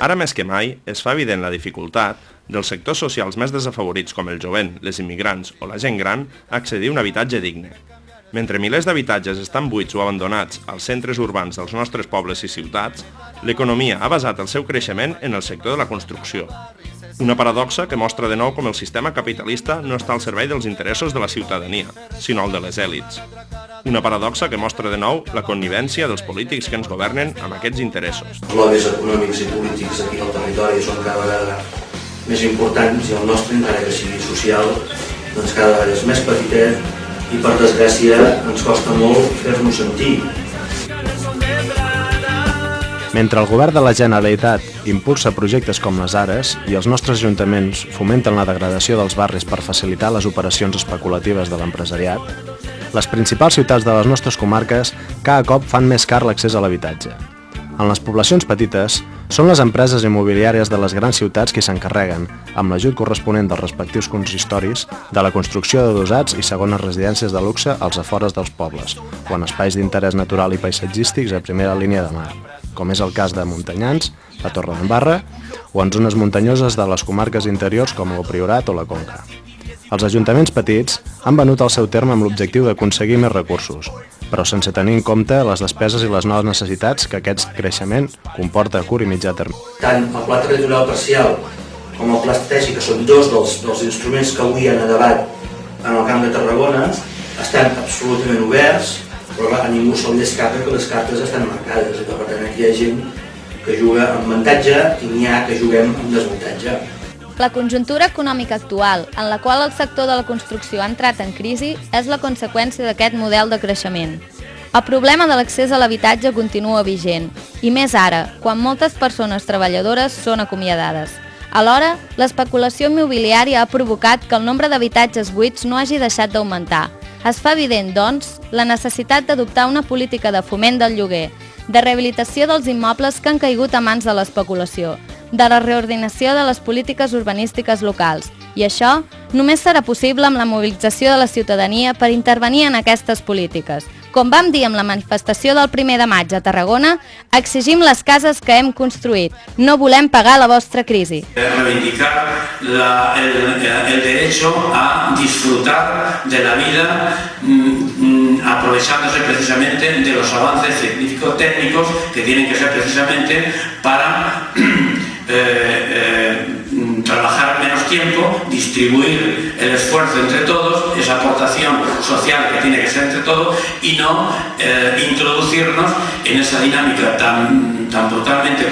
Ara més que mai es fa evident la dificultat dels sectors socials més desafavorits com el jovent, les immigrants o la gent gran a accedir a un habitatge digne. Mentre milers d'habitatges estan buits o abandonats als centres urbans dels nostres pobles i ciutats, l'economia ha basat el seu creixement en el sector de la construcció. Una paradoxa que mostra de nou com el sistema capitalista no està al servei dels interessos de la ciutadania, sinó el de les èlits. Una paradoxa que mostra de nou la connivència dels polítics que ens governen amb aquests interessos. Els lobbies econòmics i polítics aquí al territori són cada vegada més importants i el nostre, encara que sigui social, doncs cada vegada és més petitet i per desgràcia ens costa molt fer-nos sentir. Mentre el govern de la Generalitat impulsa projectes com les Ares i els nostres ajuntaments fomenten la degradació dels barris per facilitar les operacions especulatives de l'empresariat, les principals ciutats de les nostres comarques cada cop fan més car l'accés a l'habitatge. En les poblacions petites, són les empreses immobiliàries de les grans ciutats qui s'encarreguen, amb l'ajut corresponent dels respectius consistoris, de la construcció d'adosats i segones residències de luxe als afores dels pobles, o en espais d'interès natural i paisatgístics a primera línia de mar, com és el cas de Montanyans, la Torredembarra, o en zones muntanyoses de les comarques interiors com el Priorat o la Conca. Els ajuntaments petits han venut el seu terme amb l'objectiu d'aconseguir més recursos, però sense tenir en compte les despeses i les noves necessitats que aquest creixement comporta a curt i mitjà termini. Tant el Pla Territorial Parcial com el Pla Estratègic, que són dos dels instruments que avui han a debat en el Camp de Tarragona, estan absolutament oberts, però a ningú se li escapa que les cartes estan marcades i que per tant aquí hi ha gent que juga amb avantatge i n'hi ha que juguem amb desavantatge. La conjuntura econòmica actual, en la qual el sector de la construcció ha entrat en crisi, és la conseqüència d'aquest model de creixement. El problema de l'accés a l'habitatge continua vigent, i més ara, quan moltes persones treballadores són acomiadades. Alhora, l'especulació immobiliària ha provocat que el nombre d'habitatges buits no hagi deixat d'augmentar. Es fa evident, doncs, la necessitat d'adoptar una política de foment del lloguer, de rehabilitació dels immobles que han caigut a mans de l'especulació, de la reordinació de les polítiques urbanístiques locals. I això només serà possible amb la mobilització de la ciutadania per intervenir en aquestes polítiques. Com vam dir amb la manifestació del 1 de maig a Tarragona, exigim les cases que hem construït. No volem pagar la vostra crisi. Reivindicar el derecho a disfrutar de la vida aprovechándose precisamente de los avances científico-técnicos que tienen que ser precisamente para trabajar menos tiempo, distribuir el esfuerzo entre todos, esa aportación social que tiene que ser entre todos y no introducirnos en esa dinámica tan brutalmente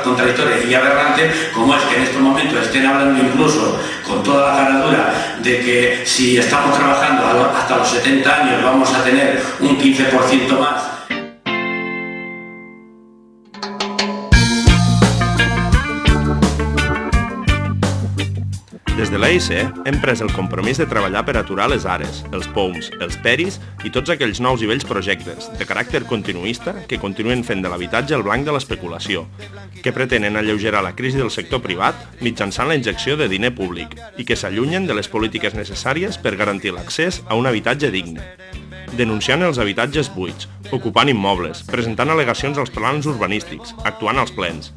contradictoria y aberrante como es que en estos momentos estén hablando incluso con toda la caradura de que si estamos trabajando hasta los 70 años vamos a tener un 15% más. Des de l'AIC hem pres el compromís de treballar per aturar les Ares, els POUMs, els PERIs i tots aquells nous i vells projectes de caràcter continuista que continuen fent de l'habitatge el blanc de l'especulació, que pretenen alleugerar la crisi del sector privat mitjançant la injecció de diner públic i que s'allunyen de les polítiques necessàries per garantir l'accés a un habitatge digne. Denunciant els habitatges buits, ocupant immobles, presentant al·legacions als plans urbanístics, actuant als plens.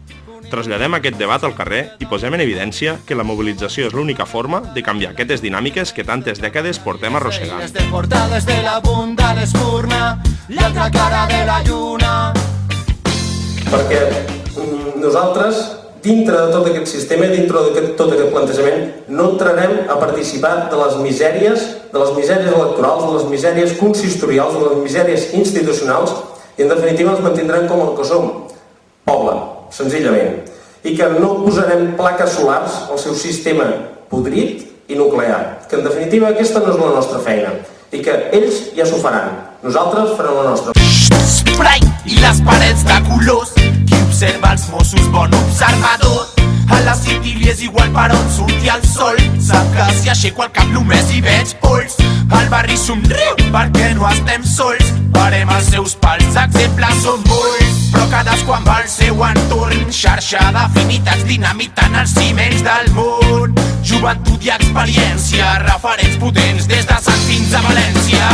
Traslladem aquest debat al carrer i posem en evidència que la mobilització és l'única forma de canviar aquestes dinàmiques que tantes dècades portem arrossegant. Desde la bunda l'espurna, l'altra cara de la lluna. Perquè nosaltres, dintre de tot aquest sistema, dintre de tot aquest plantejament, no entrarem a participar de les misèries electorals, de les misèries consistorials, de les misèries institucionals i en definitiva ens mantindrem com el que som, poble, senzillament, i que no posarem plaques solars al seu sistema podrit i nuclear, que en definitiva aquesta no és la nostra feina i que ells ja s'ho faran, nosaltres farem la nostra. Spray i les parets de colors, qui observa els Mossos bon observador. A la City li és igual per on surti el sol, sap que si aixeco el cap només hi veig pols. El barri somriu perquè no estem sols, farem els seus pals, exemples són molts. Però cadascú amb el seu entorn, xarxa d'afinitats dinamitant els ciments del món. Joventut i experiència, referents potents des de Sant fins a València.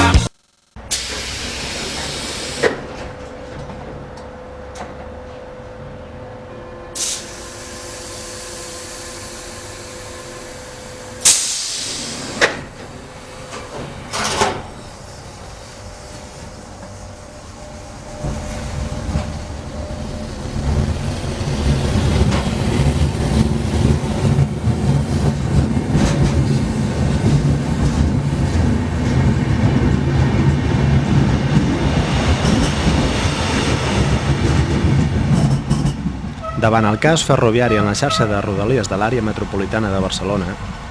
Davant el cas ferroviari en la xarxa de rodalies de l'àrea metropolitana de Barcelona,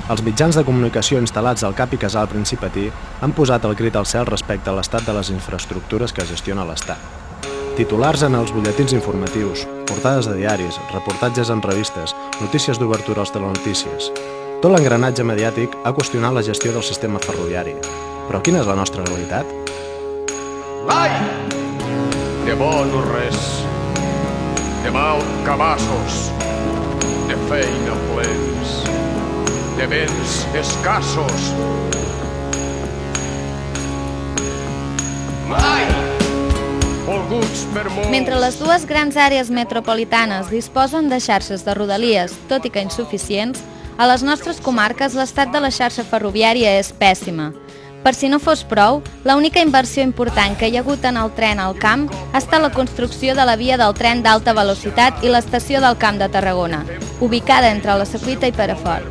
els mitjans de comunicació instal·lats al Cap i Casal Principatí han posat el crit al cel respecte a l'estat de les infraestructures que gestiona l'Estat. Titulars en els butlletins informatius, portades de diaris, reportatges en revistes, notícies d'obertura als telenotícies. Tot l'engranatge mediàtic ha qüestionat la gestió del sistema ferroviari. Però quina és la nostra realitat? Ai! De bo no res, de mal cabassos, de feina plens, de béns escassos. Ai! Volguts per molts. Mentre les dues grans àrees metropolitanes disposen de xarxes de rodalies, tot i que insuficients, a les nostres comarques l'estat de la xarxa ferroviària és pèssima. Per si no fos prou, l'única inversió important que hi ha hagut en el tren al camp ha estat la construcció de la via del tren d'alta velocitat i l'estació del Camp de Tarragona, ubicada entre la Secuita i Perafort.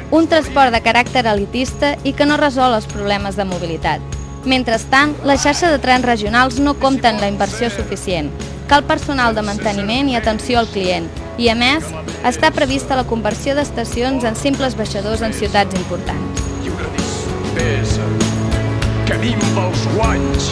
Un transport de caràcter elitista i que no resol els problemes de mobilitat. Mentrestant, la xarxa de trens regionals no compta amb la inversió suficient. Cal personal de manteniment i atenció al client i, a més, està prevista la conversió d'estacions en simples baixadors en ciutats importants. I una despesa que minva els guanys